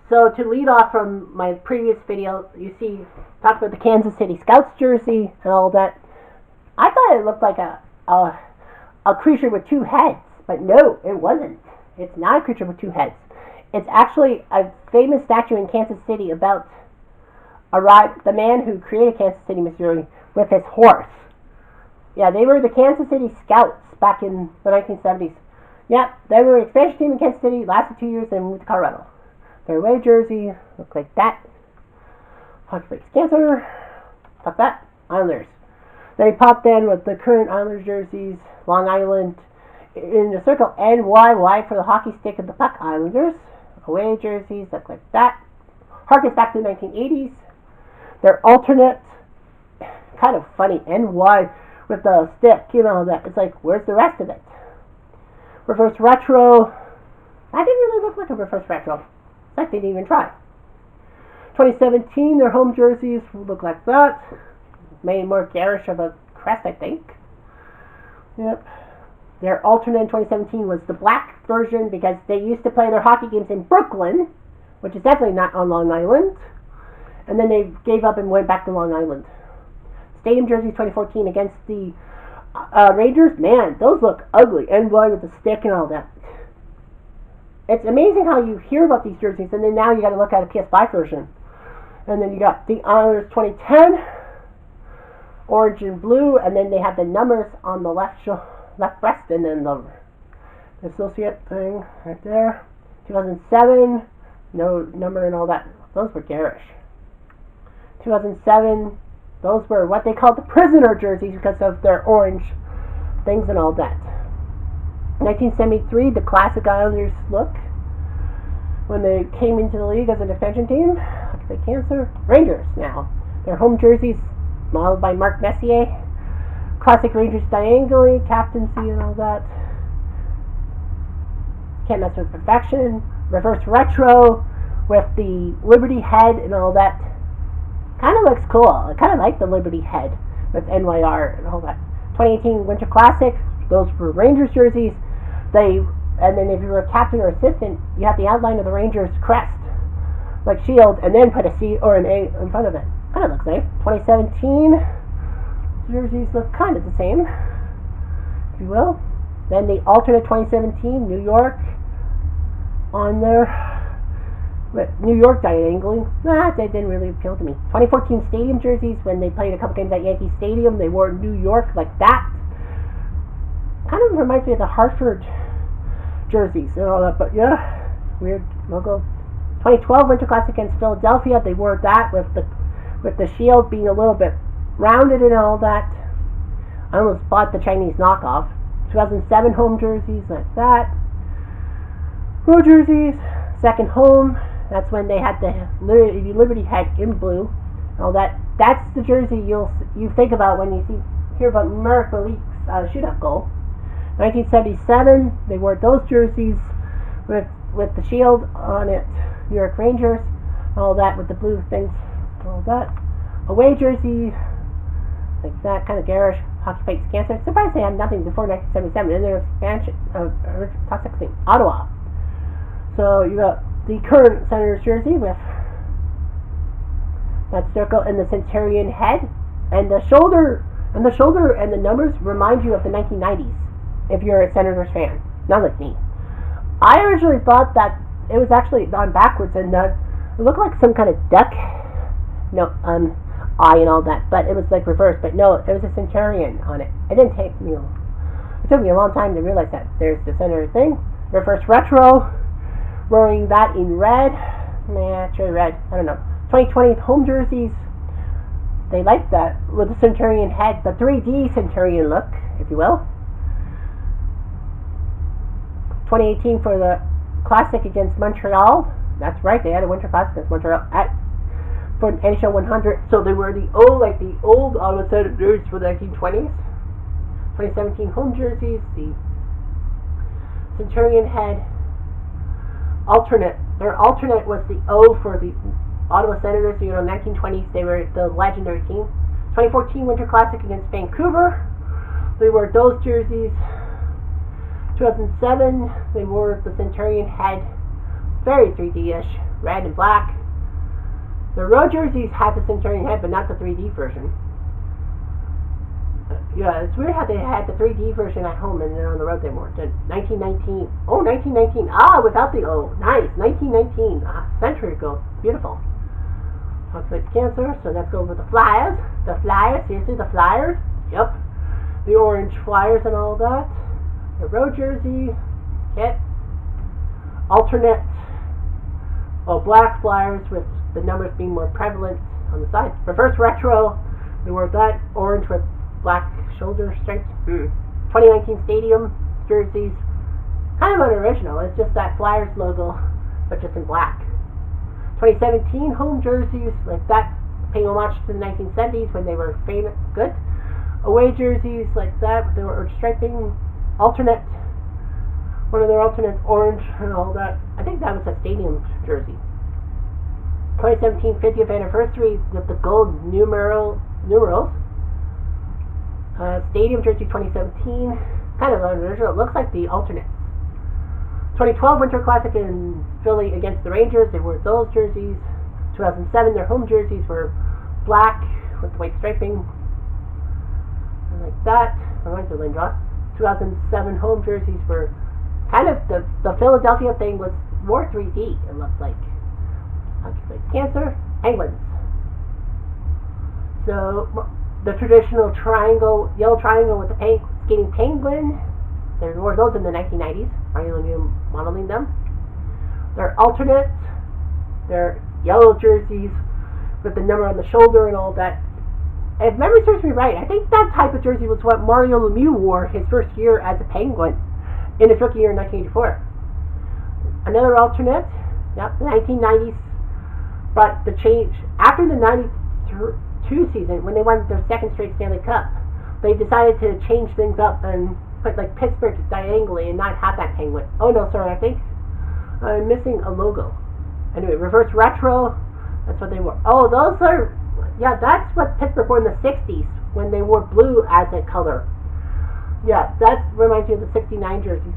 So to lead off from my previous video, you see, talked about the Kansas City Scouts jersey and all that. I thought it looked like a creature with two heads, but no, it wasn't. It's not a creature with two heads. It's actually a famous statue in Kansas City about the man who created Kansas City, Missouri, with his horse. Yeah, they were the Kansas City Scouts back in the 1970s. Yeah, they were an expansion team in Kansas City, lasted 2 years, and moved to Colorado. Their away jersey looked like that. Hockey Breaks Cancer. Fuck that. Islanders. Then he popped in with the current Islanders jerseys, Long Island, in the circle NYY for the hockey stick and the puck Islanders. Away jerseys look like that. Harkens back to the 1980s. Their alternate, kind of funny, NY with the stick, you know, that it's like, where's the rest of it? Reverse retro. That didn't really look like a reverse retro. It's like they didn't even try. 2017, their home jerseys look like that. Made more garish of a crest, I think. Yep. Their alternate in 2017 was the black version because they used to play their hockey games in Brooklyn, which is definitely not on Long Island. And then they gave up and went back to Long Island. Stadium jerseys 2014 against the Rangers. Man, those look ugly. NY with the stick and all that. It's amazing how you hear about these jerseys, and then now you got to look at a PS5 version. And then you got the Islanders 2010, orange and blue, and then they have the numbers on the left breast, and then the associate thing right there. 2007, no number and all that. Those were garish. 2007, those were what they called the prisoner jerseys because of their orange things and all that. 1973, the classic Islanders look when they came into the league as an expansion team. Hockey Cancer. Rangers now. Their home jerseys modeled by Mark Messier. Classic Rangers diagonally, captaincy and all that. Can't mess with perfection. Reverse retro with the Liberty head and all that. Kind of looks cool. I kind of like the Liberty head with NYR and all that. 2018 Winter Classic. Those were Rangers jerseys. And then if you were a captain or assistant, you have the outline of the Rangers crest, like shield, and then put a C or an A in front of it. Kind of looks nice. 2017 jerseys look kind of the same, if you will. Then the alternate 2017 New York on there. But New York diagonally, they didn't really appeal to me. 2014 stadium jerseys, when they played a couple games at Yankee Stadium, they wore New York like that. Kind of reminds me of the Hartford jerseys and all that, but yeah, weird logo. 2012 Winter Classic against Philadelphia, they wore that with the shield being a little bit rounded and all that. I almost bought the Chinese knockoff. 2007 home jerseys like that. Road jerseys, second home. That's when they had the Liberty head in blue. All that. That's the jersey you think about when you hear about Miracle League's shootout goal. 1977, they wore those jerseys with the shield on it. New York Rangers, all that with the blue things, all that. Away jersey, like that, kind of garish. Hockey Fights Cancer. Surprised they had nothing before 1977 in their expansion of top 16, Ottawa. So you got the current Senators jersey with that circle and the Centurion head, and the shoulder and the numbers remind you of the 1990s. If you're a Senators fan, not like me. I originally thought that it was actually done backwards and it looked like some kind of duck, eye and all that, but it was like reversed. But no, there was a Centurion on it. It took me a long time to realize that. There's the center thing. Reverse retro, wearing that in red. Cherry red. I don't know. 2020 home jerseys. They like that with the Centurion head, the 3D Centurion look, if you will. 2018 for the Classic against Montreal. That's right, they had a Winter Classic against Montreal for NHL 100. So they were the old Ottawa Senators for the 1920s. 2017 home jerseys, the Centurion head. Their alternate was the O for the Ottawa Senators. 1920s, they were the legendary team. 2014 Winter Classic against Vancouver. They wore those jerseys. 2007, they wore the Centurion head very 3D-ish, red and black. The road jerseys have the Centurion head, but not the 3D version. Yeah, it's weird how they had the 3D version at home and then on the road they weren't. 1919. Oh, 1919. Ah, without the O. Nice. 1919. Century ago. Beautiful. Hospital cancer. So let's go with the Flyers. The Flyers. Seriously, the Flyers. Yep. The orange Flyers and all that. The road jersey. Kit. Alternate. Oh, black Flyers with the numbers being more prevalent on the sides. Reverse retro. We wore that. Orange with black shoulder stripes. 2019 Stadium jerseys. Kind of unoriginal. It's just that Flyers logo, but just in black. 2017 home jerseys, like that, paying homage to the 1970s when they were famous. Good. Away jerseys like that, with the striping. Alternate. One of their alternates, orange and all that. I think that was a Stadium jersey. 2017 50th anniversary with the gold numerals. Stadium jersey 2017, kind of unoriginal. It looks like the alternates. 2012 Winter Classic in Philly against the Rangers. They wore those jerseys. 2007 their home jerseys were black with white striping, like that. Reminds me of Lindros. 2007 home jerseys were kind of the Philadelphia thing was more 3D. It looked like Cancer Penguins. So the traditional triangle, yellow triangle with the skating penguin. There were those in the 1990s. Mario modeling them. They're alternates. They're yellow jerseys with the number on the shoulder and all that. If memory serves me right, I think that type of jersey was what Mario Lemieux wore his first year as a Penguin in his rookie year in 1984. Another alternate, yep, the 1990s. But the change after the 92 season, when they won their second straight Stanley Cup, they decided to change things up and put like Pittsburgh diagonally and not have that penguin. Oh no, sorry, I think I'm missing a logo. Anyway, reverse retro, that's what they wore. Oh, those are, yeah, that's what Pittsburgh wore in the 60s when they wore blue as a color. Yeah, that reminds me of the 69 jerseys.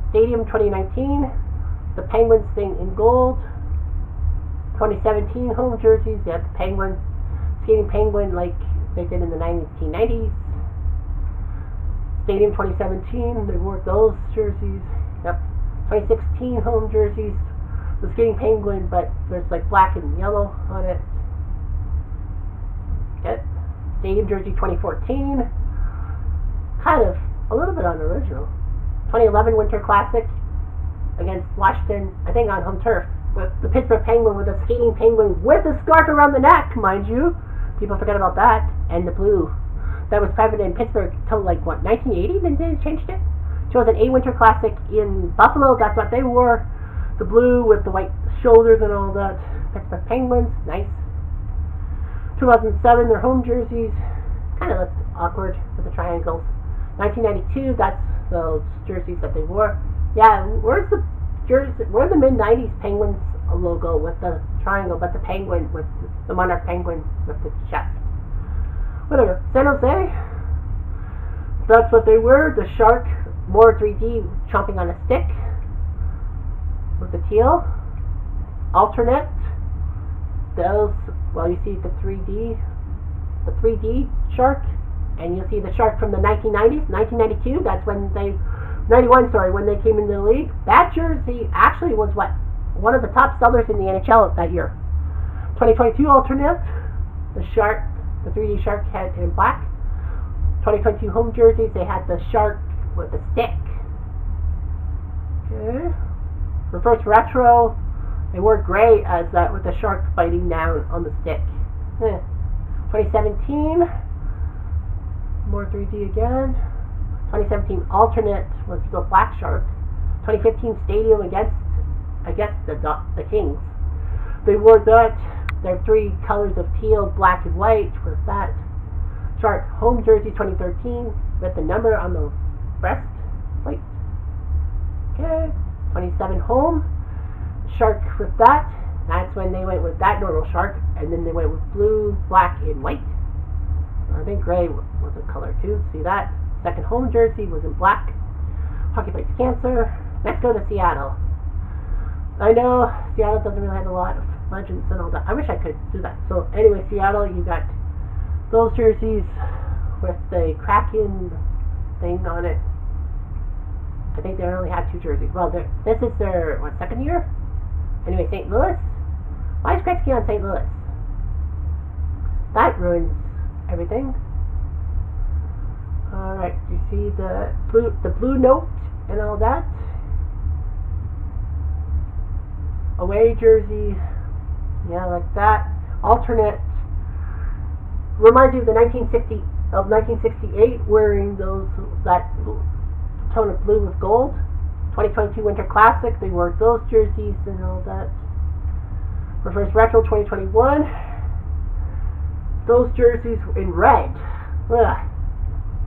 Stadium 2019, the Penguins thing in gold. 2017 home jerseys, they had the Penguin, skating penguin like they did in the 1990s. Stadium 2017, they wore those jerseys. Yep. 2016 home jerseys, the skating penguin, but there's like black and yellow on it. Yep. Stadium jersey 2014, kind of a little bit unoriginal. 2011 Winter Classic against Washington, I think on home turf, with the Pittsburgh Penguin with a skating penguin with a scarf around the neck, mind you. People forget about that. And the blue. That was prevalent in Pittsburgh till like, what, 1980? Then they changed it? 2008 Winter Classic in Buffalo, that's what they wore. The blue with the white shoulders and all that. Pittsburgh Penguins, nice. 2007, their home jerseys. Kind of looked awkward with the triangles. 1992, that's those jerseys that they wore. Yeah, where's the mid-90s Penguins logo with the triangle, but the penguin with the monarch penguin with the chest. Whatever. San Jose, that's what they were. The shark, more 3D, chomping on a stick with the teal. Alternate, those, well, you see the 3D shark, and you'll see the shark from the 1990s, 1992, that's when they 91, sorry, when they came into the league. That jersey actually was one of the top sellers in the NHL that year. 2022 alternate, the shark, the 3D shark head in black. 2022 home jerseys, they had the shark with the stick. Okay. Reverse retro, they wore gray as that with the shark biting down on the stick. 2017, more 3D again. 2017 alternate was the black shark. 2015 stadium against, I guess, the Kings. They wore that, their three colors of teal, black, and white with that shark. Home jersey 2013 with the number on the breast. Wait. Okay. 27 home. Shark with that. That's when they went with that normal shark. And then they went with blue, black, and white. I think gray was a color too. See that? Second home jersey was in black. Hockey Fights Cancer. Let's go to Seattle. I know Seattle doesn't really have a lot of legends and all that. I wish I could do that. So anyway, Seattle, you got those jerseys with the Kraken thing on it. I think they only have 2 jerseys. Well, this is their, what, 2nd year? Anyway, St. Louis. Why is Gretzky on St. Louis? That ruins everything. Alright, you see the blue note and all that? Away jersey. Yeah, like that. Alternate. Reminds you of the 1968, wearing that tone of blue with gold. 2022 Winter Classic, they wore those jerseys and all that. Reverse Retro 2021, those jerseys in red. Ugh.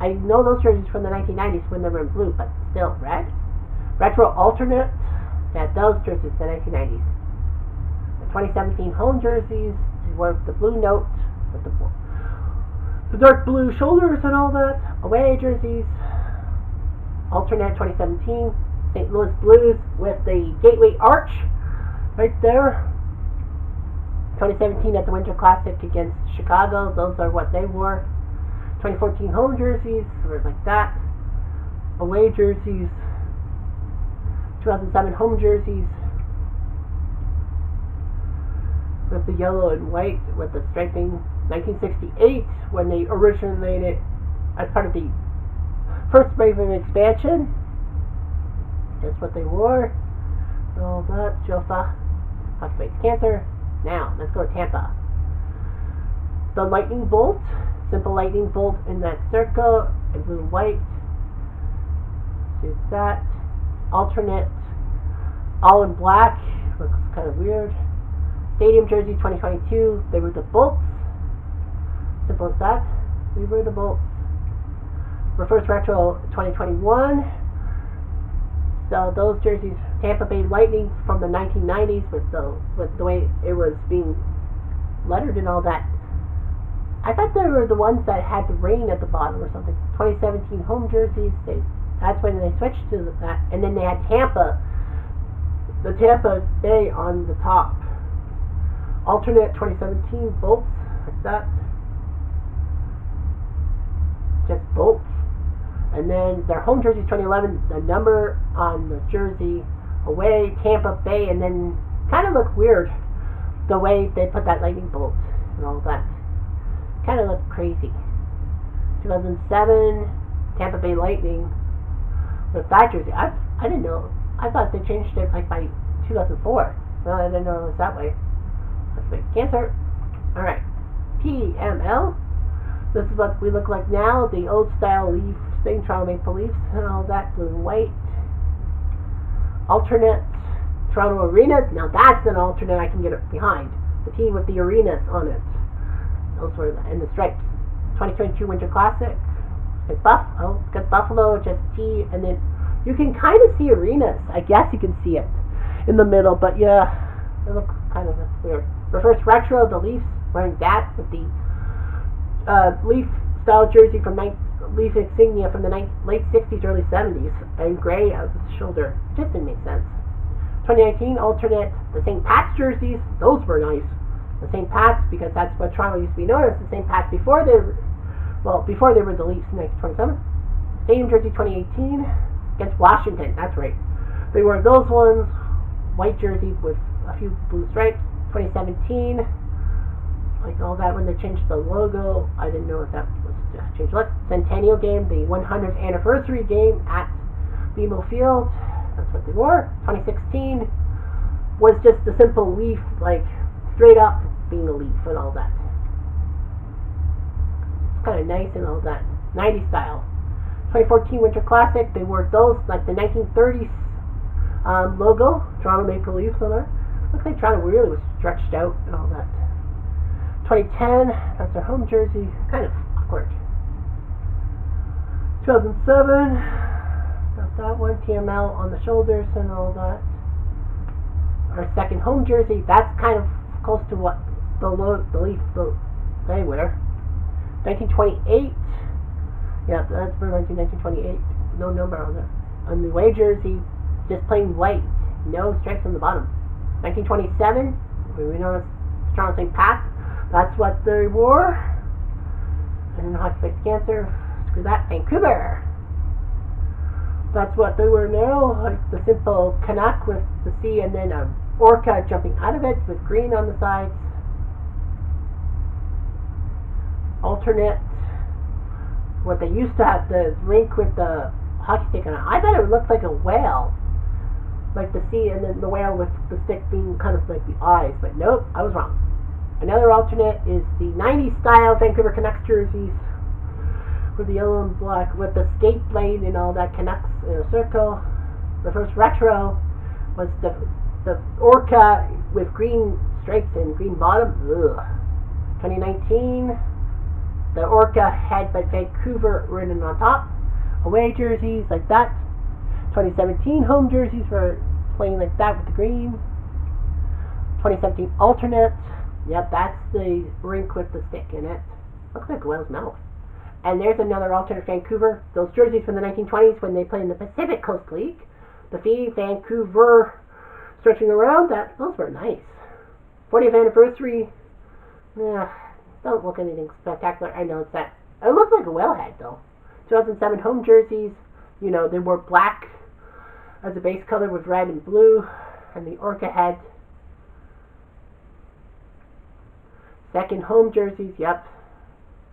I know those jerseys from the 1990s when they were in blue, but still red. Retro Alternate, yeah, those jerseys, the 1990s. The 2017 home jerseys were the blue note with the dark blue shoulders and all that. Away jerseys, Alternate 2017, St. Louis Blues with the Gateway Arch right there. 2017 at the Winter Classic against Chicago, those are what they wore. 2014 home jerseys were like that. Away jerseys, 2007 home jerseys with the yellow and white with the striping. 1968 when they originated as part of the first wave of expansion. That's what they wore. All that. Jofa fights cancer. Now, let's go to Tampa. The lightning bolt. Simple lightning bolt in that circle. In blue and white. See that. Alternate. All in black. Looks kind of weird. Stadium jerseys 2022. They were the bolts. Simple as that. We were the bolts. Reverse Retro 2021. So those jerseys, Tampa Bay Lightning from the 1990s with the way it was being lettered and all that. I thought they were the ones that had the rain at the bottom or something. 2017 home jerseys, that's when they switched to that. And then they had Tampa, the Tampa Bay on the top. Alternate 2017 bolts, like that. Just bolts. And then their home jersey 2011, the number on the jersey, away, Tampa Bay, and then kind of looked weird the way they put that lightning bolt and all that. Kind of looked crazy. 2007, Tampa Bay Lightning with that jersey. I didn't know. I thought they changed it like by 2004. Well, I didn't know it was that way. Let's make cancer. Alright. PML. This is what we look like now. The old style Leaf thing, Toronto Maple Leafs and all that, blue and white. Alternate Toronto Arenas. Now that's an alternate I can get behind. The team with the arenas on it. Those were and the stripes. 2022 Winter Classic. It's Buffalo, just T, and then you can kind of see arenas. I guess you can see it in the middle, but yeah, it looks kind of weird. Reverse Retro, the Leafs wearing that with the Leaf style jersey from Leaf insignia from the late 60s, early 70s, and gray out the shoulder. Just didn't make sense. 2019 alternate, the St. Pat's jerseys. Those were nice. The St. Pat's, because that's what Toronto used to be known as, the St. Pat's before they were the Leafs in 1927. Stadium jersey 2018 against Washington. That's right. They wore those ones. White jersey with a few blue stripes. 2017. Like all that when they changed the logo. I didn't know if that was changed. Centennial game, the 100th anniversary game at BMO Field. That's what they wore. 2016 was just a simple Leaf, like straight up being a Leaf and all that. It's kind of nice and all that. 90s style. 2014 Winter Classic, they wore those like the 1930s logo, Toronto Maple Leafs on there. Looks like Toronto really was stretched out and all that. 2010, that's their home jersey. Kind of awkward. 2007, got that one. TML on the shoulders and all that. Our second home jersey, that's kind of close to what the Leaf they wear. 1928, yeah, that's for 1928. No number on there. On the away jersey, just plain white no stripes on the bottom. 1927, we know it's Toronto St. Pat's. That's what they wore. And then Hockey Fights Cancer, screw that, Vancouver. That's what they were now, like the simple Canuck with the C and then a orca jumping out of it with green on the sides. Alternate, what they used to have, the rink with the hockey stick on it. I thought it looked like a whale, like the sea and then the whale with the stick being kind of like the eyes, but nope, I was wrong. Another alternate is the 90s style Vancouver Canucks jerseys with the yellow and black with the skate blade and all that, Canucks in a circle. The first retro was the orca with green stripes and green bottom. Ugh. 2019, the orca head by Vancouver written on top. Away jerseys like that. 2017 home jerseys were playing like that with the green. 2017 alternate. Yep, that's the rink with the stick in it. Looks like a whale's mouth. And there's another alternate Vancouver. Those jerseys from the 1920s when they played in the Pacific Coast League. The Fee, Vancouver, stretching around. Those were nice. 40th anniversary. Don't look anything spectacular. I know it's that. It looks like a whale head though. 2007 home jerseys. You know, they wore black as a base color with red and blue. And the orca head. Second home jerseys, yep.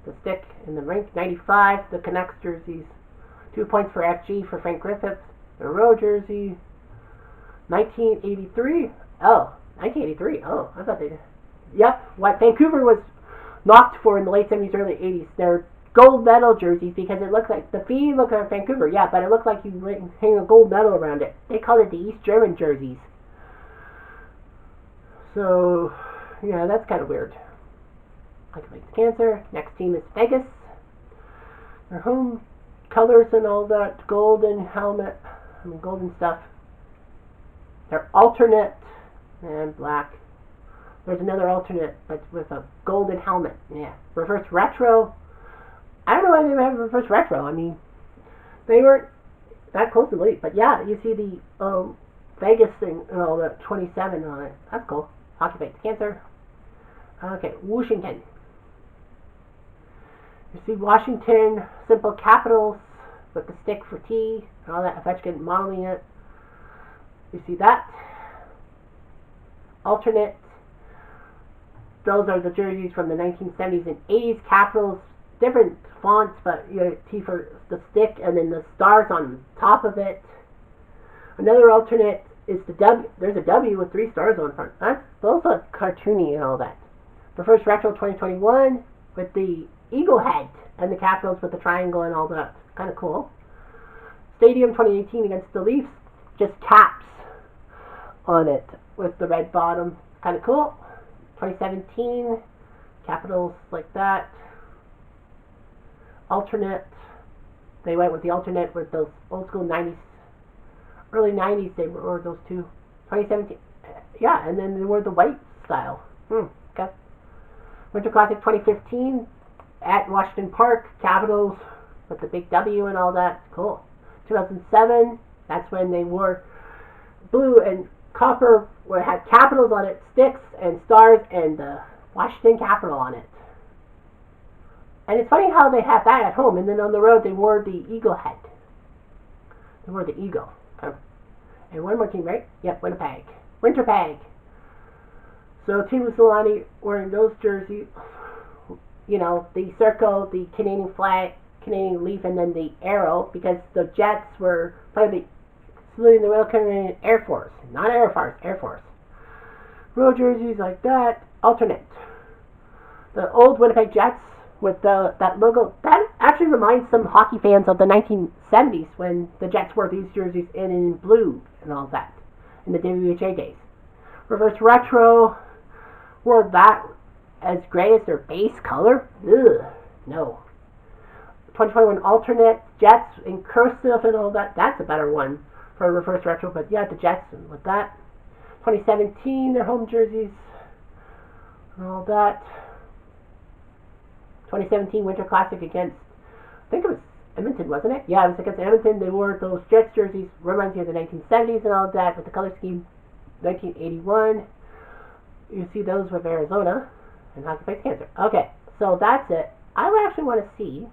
The stick in the rink. 95, the Canucks jerseys. 2 points for FG for Frank Griffiths. The row jersey. 1983. Oh, 1983. Oh, I thought they... Yep, what Vancouver was knocked for in the late 70s, early 80s. They're gold medal jerseys because it looks like... The Fee look like Vancouver, yeah, but it looked like you hang a gold medal around it. They call it the East German jerseys. So, yeah, that's kind of weird. Hockey Fights Cancer. Next team is Vegas. Their home colors and all that, golden helmet, golden stuff. Their alternate and black. There's another alternate, but with a golden helmet. Yeah, reverse retro. I don't know why they would have a reverse retro. I mean, they weren't that close to the league, but yeah, you see the Vegas thing and all that 27 on it. That's cool. Hockey Fights Cancer. Okay, Washington. You see Washington, simple capitals with the stick for T and all that, Ovechkin modeling it. You see that. Alternate. Those are the jerseys from the 1970s and 80s. Capitals, different fonts, but you know, T for the stick and then the stars on top of it. Another alternate is the W. There's a W with 3 stars on front. Those are cartoony and all that. The first retro 2021 with the eagle head and the Capitals with the triangle and all that. Kind of cool. Stadium 2018 against the Leafs. Just caps on it with the red bottom. Kind of cool. 2017 Capitals like that. Alternate. They went with the alternate with those old school 90s. Early 90s they were those two. 2017. Yeah, and then they were the white style. Okay. Winter Classic 2015 at Washington Park, Capitals with the big W and all that. Cool. 2007, that's when they wore blue and copper, where it had Capitals on it, sticks and stars, and the Washington Capital on it. And it's funny how they have that at home, and then on the road they wore the eagle head. They wore the eagle. Okay. And one more team, right? Yep, Winnipeg. Winterpeg. So Teemu Selanne wearing those jerseys, you know, the circle, the Canadian flag, Canadian leaf, and then the arrow, because the Jets were part of the saluting the Royal Canadian Air Force, not Air Force, Air Force. Row jerseys like that. Alternate. The old Winnipeg Jets with that logo, that actually reminds some hockey fans of the 1970s when the Jets wore these jerseys in blue and all that in the WHA days. Reverse retro. Wore that as gray as their base color. Ugh, no. 2021 alternate, Jets in cursive and all that. That's a better one for a reverse retro, but yeah, the Jets with that. 2017, their home jerseys and all that. 2017 Winter Classic against, I think it was Edmonton, wasn't it? Yeah, it was against Edmonton. They wore those Jets jerseys. Reminds me of the 1970s and all of that with the color scheme. 1981. You see those with Arizona and hockey fights cancer. Okay, so that's it. I would actually want to see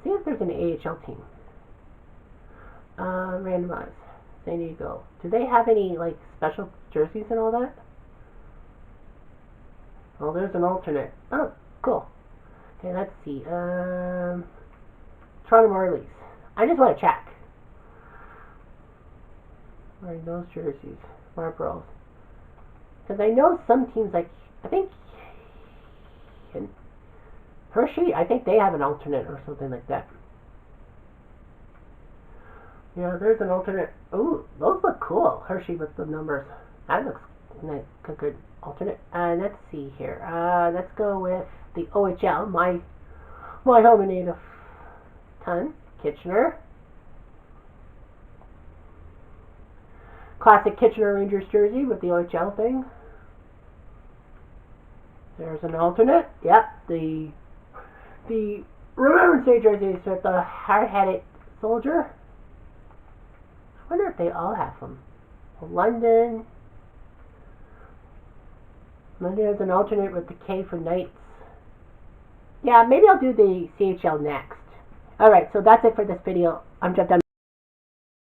if there's an AHL team. Randomize. San Diego. Do they have any like special jerseys and all that? Oh, there's an alternate. Oh, cool. Okay, let's see. Toronto Marlies. I just want to check. Wearing those jerseys. Marlboros. Because I know some teams, like, I think Hershey, I think they have an alternate or something like that. Yeah, there's an alternate. Ooh, those look cool. Hershey with the numbers. That looks like a good alternate. Let's see here. Let's go with the OHL. My home and native ton. Kitchener. Classic Kitchener Rangers jersey with the OHL thing. There's an alternate. Yep, the Remembrance Day jerseys with the hard-headed soldier. I wonder if they all have them. London has an alternate with the K for Knights. Yeah, maybe I'll do the CHL next. Alright, so that's it for this video. I'm Jeff Dunn.